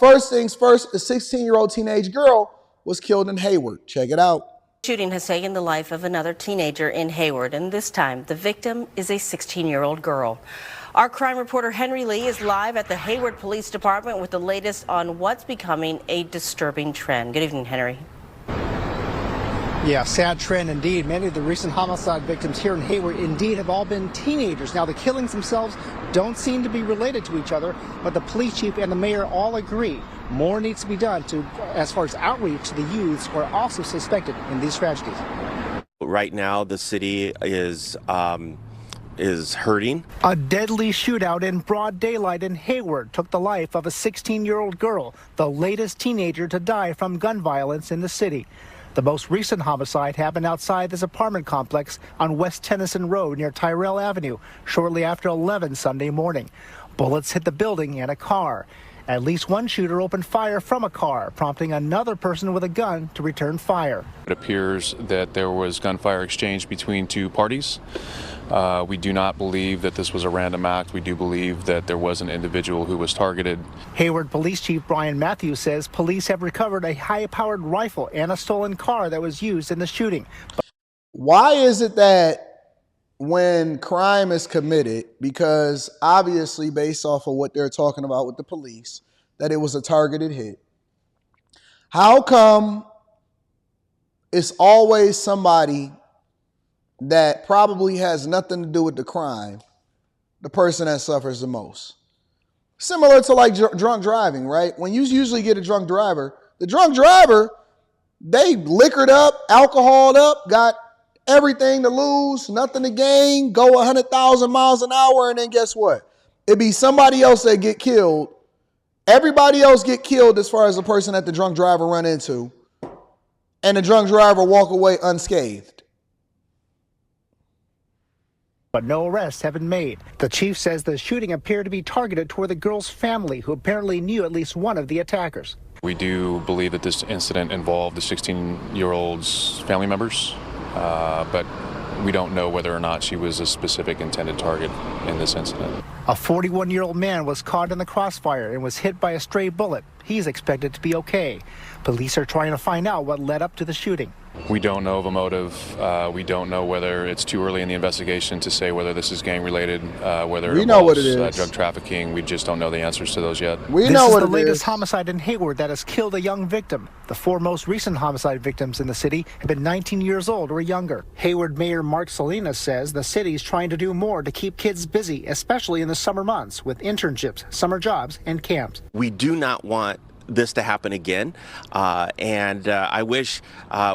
First things first, a 16-year-old teenage girl was killed in Hayward. Check it out. Shooting has taken the life of another teenager in Hayward, and this time the victim is a 16-year-old girl. Our crime reporter Henry Lee is live at the Hayward Police Department with the latest on what's becoming a disturbing trend. Good evening, Henry. Yeah, sad trend indeed. Many of the recent homicide victims here in Hayward indeed have all been teenagers. Now, the killings themselves don't seem to be related to each other, but the police chief and the mayor all agree more needs to be done as far as outreach to the youths who are also suspected in these tragedies. Right now, the city is hurting. A deadly shootout in broad daylight in Hayward took the life of a 16-year-old girl, the latest teenager to die from gun violence in the city. The most recent homicide happened outside this apartment complex on West Tennyson Road near Tyrell Avenue shortly after 11 Sunday morning. Bullets hit the building and a car. At least one shooter opened fire from a car, prompting another person with a gun to return fire. It appears that there was gunfire exchange between two parties. We do not believe that this was a random act. We do believe that there was an individual who was targeted. Hayward Police Chief Brian Matthews says police have recovered a high-powered rifle and a stolen car that was used in the shooting. Why is it that when crime is committed, because obviously based off of what they're talking about with the police, that it was a targeted hit, how come it's always somebody that probably has nothing to do with the crime, the person that suffers the most? Similar to like drunk driving, right? When you usually get a drunk driver, the drunk driver, they liquored up, alcoholed up, got everything to lose, nothing to gain, go 100,000 miles an hour, and then guess what? It'd be somebody else that get killed. Everybody else get killed as far as the person that the drunk driver run into, and the drunk driver walk away unscathed. But no arrests have been made. The chief says the shooting appeared to be targeted toward the girl's family, who apparently knew at least one of the attackers. We do believe that this incident involved the 16-year-old's family members, but we don't know whether or not she was a specific intended target in this incident. A 41-year-old man was caught in the crossfire and was hit by a stray bullet. He's expected to be okay. Police are trying to find out what led up to the shooting. We don't know of a motive. We don't know whether it's too early in the investigation to say whether this is gang-related, whether it involves drug trafficking. We just don't know the answers to those yet. This is the latest homicide in Hayward that has killed a young victim. The four most recent homicide victims in the city have been 19 years old or younger. Hayward Mayor Mark Salinas says the city's trying to do more to keep kids busy, especially in the summer months with internships, summer jobs, and camps. We do not want this to happen again, and I wish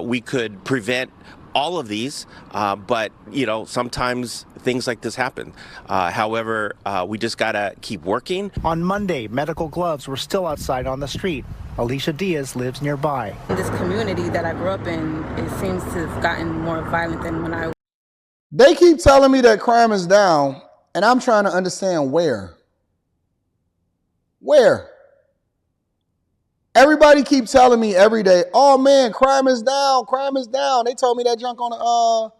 we could prevent all of these, but sometimes things like this happen. However, we just gotta keep working. On Monday, medical gloves were still outside on the street. Alicia Diaz lives nearby. In this community that I grew up in, it seems to have gotten more violent than when I... They keep telling me that crime is down, and I'm trying to understand where. Where? Everybody keep telling me every day, oh man, crime is down, crime is down. They told me that junk on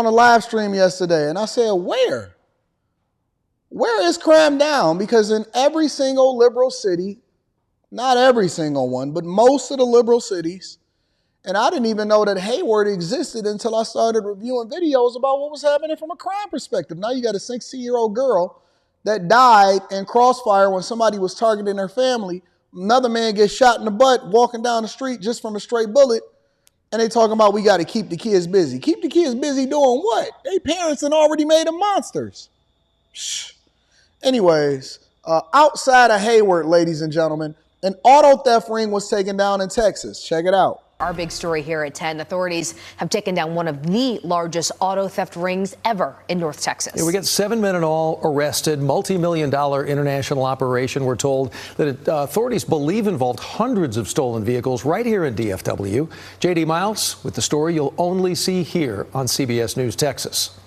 a live stream yesterday. And I said, where? Where is crime down? Because in every single liberal city, not every single one, but most of the liberal cities, and I didn't even know that Hayward existed until I started reviewing videos about what was happening from a crime perspective. Now you got a 16-year-old girl that died in crossfire when somebody was targeting her family. Another man gets shot in the butt walking down the street just from a stray bullet. And they talking about we got to keep the kids busy. Keep the kids busy doing what? They parents had already made them monsters. Shh. Anyways, outside of Hayward, ladies and gentlemen, an auto theft ring was taken down in Texas. Check it out. Our big story here at 10, authorities have taken down one of the largest auto theft rings ever in North Texas. Yeah, we got 7 men in all arrested, multi-million-dollar international operation. We're told that authorities believe involved hundreds of stolen vehicles right here in DFW. J.D. Miles with the story you'll only see here on CBS News Texas.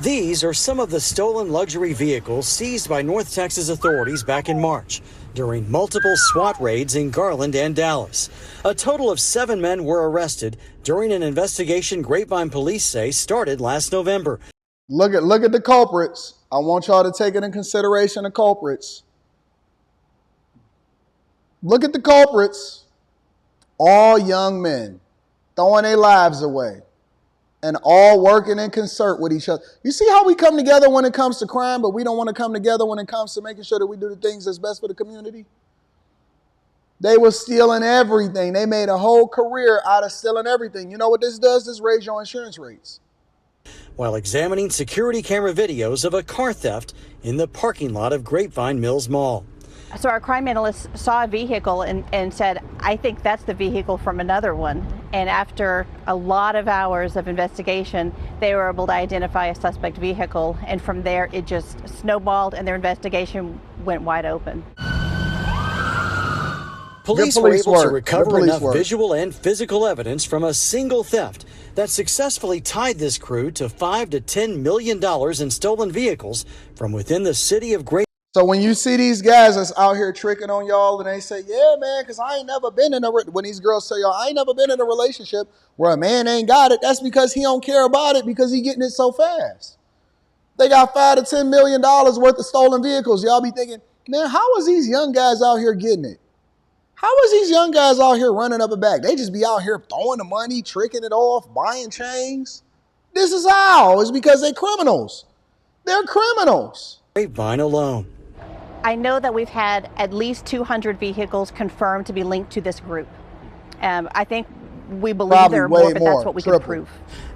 These are some of the stolen luxury vehicles seized by North Texas authorities back in March during multiple SWAT raids in Garland and Dallas. A total of 7 men were arrested during an investigation Grapevine police say started last November. Look at the culprits. I want y'all to take it in consideration, the culprits. Look at the culprits. All young men throwing their lives away and all working in concert with each other. You see how we come together when it comes to crime, but we don't want to come together when it comes to making sure that we do the things that's best for the community? They were stealing everything. They made a whole career out of stealing everything. You know what this does? This raises your insurance rates. While examining security camera videos of a car theft in the parking lot of Grapevine Mills Mall. So our crime analyst saw a vehicle and said, I think that's the vehicle from another one. And after a lot of hours of investigation, they were able to identify a suspect vehicle. And from there, it just snowballed and their investigation went wide open. Police were able to recover enough visual and physical evidence from a single theft that successfully tied this crew to $5 to $10 million in stolen vehicles from within the city of Grapevine. So when you see these guys that's out here tricking on y'all and they say, yeah, man, because I ain't never been in when these girls say, y'all, I ain't never been in a relationship where a man ain't got it. That's because he don't care about it because he getting it so fast. They got $5 to $10 million worth of stolen vehicles. Y'all be thinking, man, how is these young guys out here getting it? How is these young guys out here running up a back? They just be out here throwing the money, tricking it off, buying chains. This is how. It's because they're criminals. They're criminals. Grapevine alone. I know that we've had at least 200 vehicles confirmed to be linked to this group. I think we believe Probably there are way more, but more, that's what we triple. can prove.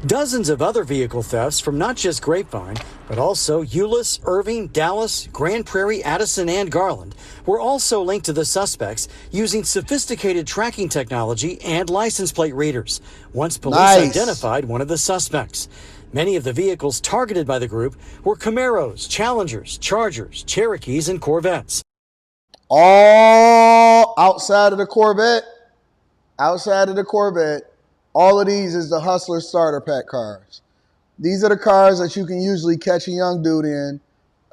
Dozens of other vehicle thefts from not just Grapevine, but also Euless, Irving, Dallas, Grand Prairie, Addison, and Garland were also linked to the suspects using sophisticated tracking technology and license plate readers. Once police identified one of the suspects. Many of the vehicles targeted by the group were Camaros, Challengers, Chargers, Cherokees, and Corvettes. All outside of the Corvette, all of these is the Hustler starter pack cars. These are the cars that you can usually catch a young dude in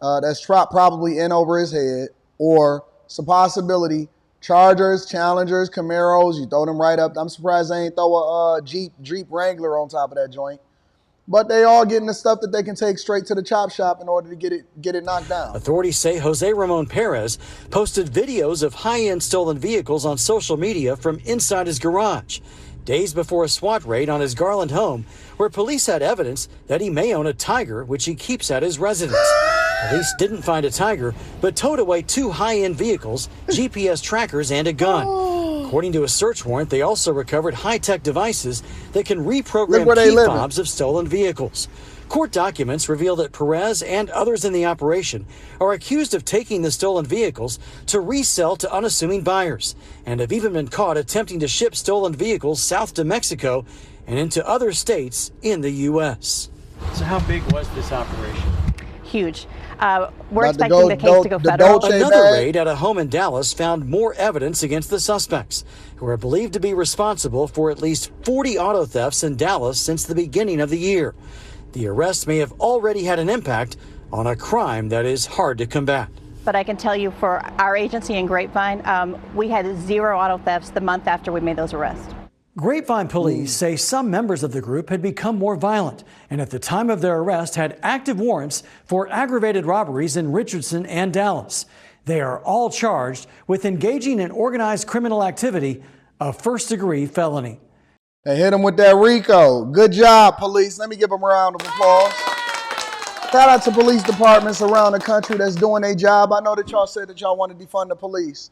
that's probably in over his head, or it's a possibility. Chargers, Challengers, Camaros, you throw them right up. I'm surprised they ain't throw a Jeep Wrangler on top of that joint. But they all getting the stuff that they can take straight to the chop shop in order to get it knocked down. Authorities say Jose Ramon Perez posted videos of high-end stolen vehicles on social media from inside his garage, days before a SWAT raid on his Garland home, where police had evidence that he may own a Tiger, which he keeps at his residence. Police didn't find a Tiger, but towed away 2 high-end vehicles, GPS trackers, and a gun. According to a search warrant, they also recovered high-tech devices that can reprogram key fobs of stolen vehicles. Court documents reveal that Perez and others in the operation are accused of taking the stolen vehicles to resell to unassuming buyers, and have even been caught attempting to ship stolen vehicles south to Mexico and into other states in the U.S. So how big was this operation? Huge. We're expecting the case to go federal. Another raid at a home in Dallas found more evidence against the suspects, who are believed to be responsible for at least 40 auto thefts in Dallas since the beginning of the year. The arrests may have already had an impact on a crime that is hard to combat. But I can tell you for our agency in Grapevine, we had 0 auto thefts the month after we made those arrests. Grapevine police say some members of the group had become more violent and at the time of their arrest had active warrants for aggravated robberies in Richardson and Dallas. They are all charged with engaging in organized criminal activity, a first-degree felony. They hit them with that RICO. Good job, police. Let me give them a round of applause. Shout out to police departments around the country that's doing their job. I know that y'all said that y'all want to defund the police,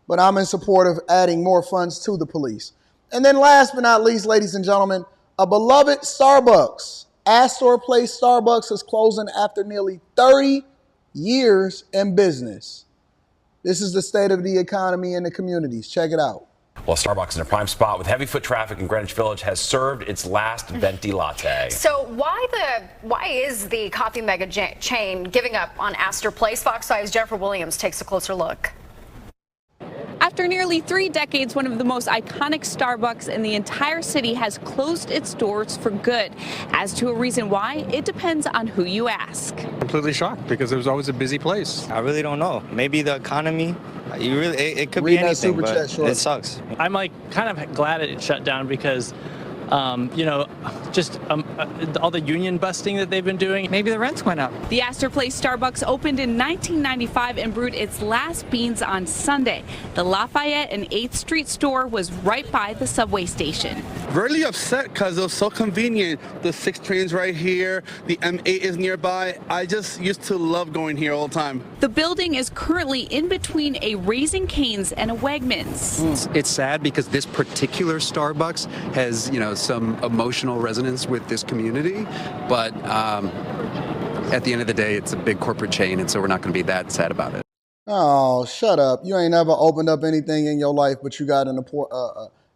but I'm in support of adding more funds to the police. And then last but not least, ladies and gentlemen, a beloved Starbucks, Astor Place Starbucks, is closing after nearly 30 years in business. This is the state of the economy and the communities. Check it out. Well, Starbucks in a prime spot with heavy foot traffic in Greenwich Village has served its last venti latte. So why is the coffee mega chain giving up on Astor Place? Fox 5's Jennifer Williams takes a closer look. After nearly 3 decades, one of the most iconic Starbucks in the entire city has closed its doors for good. As to a reason why, it depends on who you ask. Completely shocked because it was always a busy place. I really don't know. Maybe the economy. It could be anything, but it sucks. I'm kind of glad it shut down because Just all the union busting that they've been doing. Maybe the rents went up. The Astor Place Starbucks opened in 1995 and brewed its last beans on Sunday. The Lafayette and 8th Street store was right by the subway station. Really upset because it was so convenient. The 6 trains right here, the M8 is nearby. I just used to love going here all the time. The building is currently in between a Raising Cane's and a Wegmans. It's sad because this particular Starbucks has, some emotional resonance with this community, but at the end of the day, it's a big corporate chain, and so we're not going to be that sad about it. Oh, shut up. You ain't never opened up anything in your life, but you got an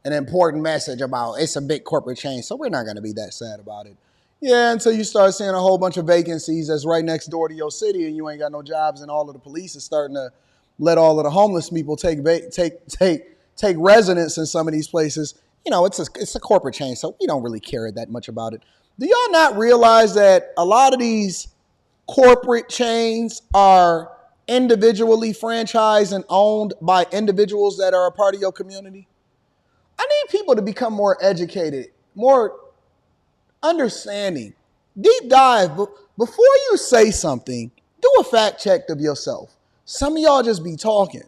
important message about it's a big corporate chain, so we're not going to be that sad about it. Yeah, until you start seeing a whole bunch of vacancies that's right next door to your city and you ain't got no jobs, and all of the police is starting to let all of the homeless people take residence in some of these places. It's a corporate chain, so we don't really care that much about it. Do y'all not realize that a lot of these corporate chains are individually franchised and owned by individuals that are a part of your community? I need people to become more educated, more understanding. Deep dive. Before you say something, do a fact check of yourself. Some of y'all just be talking.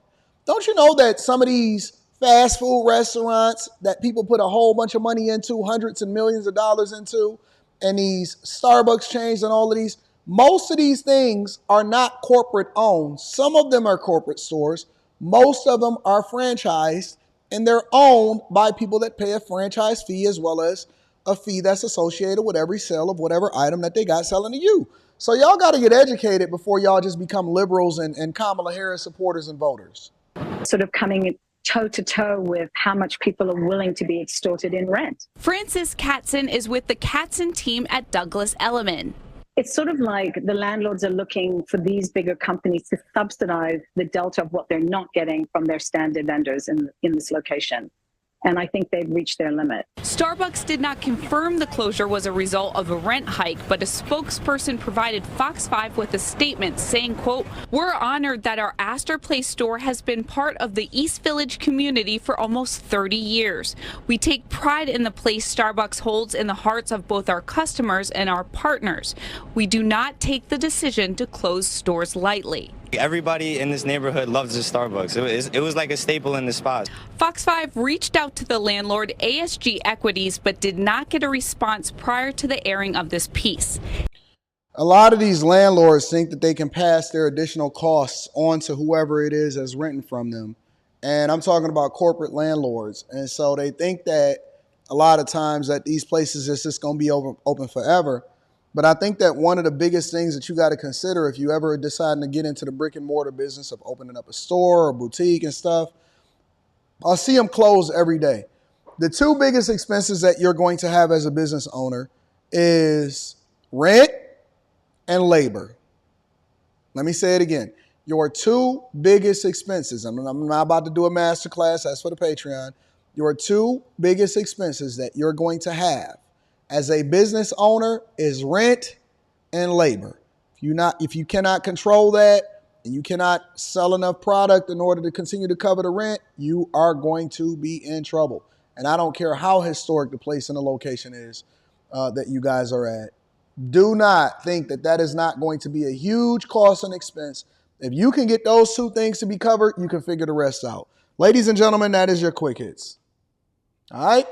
Don't you know that some of these fast food restaurants that people put a whole bunch of money into, hundreds and millions of dollars into, and these Starbucks chains and all of these, most of these things are not corporate owned. Some of them are corporate stores. Most of them are franchised, and they're owned by people that pay a franchise fee as well as a fee that's associated with every sale of whatever item that they got selling to you. So y'all got to get educated before y'all just become liberals and Kamala Harris supporters and voters. Sort of coming toe-to-toe with how much people are willing to be extorted in rent. Frances Katzen is with the Katzen team at Douglas Elliman. It's sort of like the landlords are looking for these bigger companies to subsidize the delta of what they're not getting from their standard vendors in this location. And I think they've reached their limit. Starbucks did not confirm the closure was a result of a rent hike, but a spokesperson provided Fox 5 with a statement saying, quote, "We're honored that our Astor Place store has been part of the East Village community for almost 30 years. We take pride in the place Starbucks holds in the hearts of both our customers and our partners. We do not take the decision to close stores lightly." Everybody in this neighborhood loves the Starbucks. It was like a staple in the spot. Fox 5 reached out to the landlord, ASG Equities, but did not get a response prior to the airing of this piece. A lot of these landlords think that they can pass their additional costs on to whoever it is that's renting from them. And I'm talking about corporate landlords. And so they think that a lot of times that these places is just going to be open forever. But I think that one of the biggest things that you got to consider if you ever deciding to get into the brick and mortar business of opening up a store or boutique and stuff, I'll see them close every day. The two biggest expenses that you're going to have as a business owner is rent and labor. Let me say it again. Your two biggest expenses, I'm not about to do a master class, that's for the Patreon. Your two biggest expenses that you're going to have as a business owner is rent and labor. If you cannot control that and you cannot sell enough product in order to continue to cover the rent, you are going to be in trouble. And I don't care how historic the place and the location is that you guys are at. Do not think that that is not going to be a huge cost and expense. If you can get those two things to be covered, you can figure the rest out. Ladies and gentlemen, that is your quick hits. All right.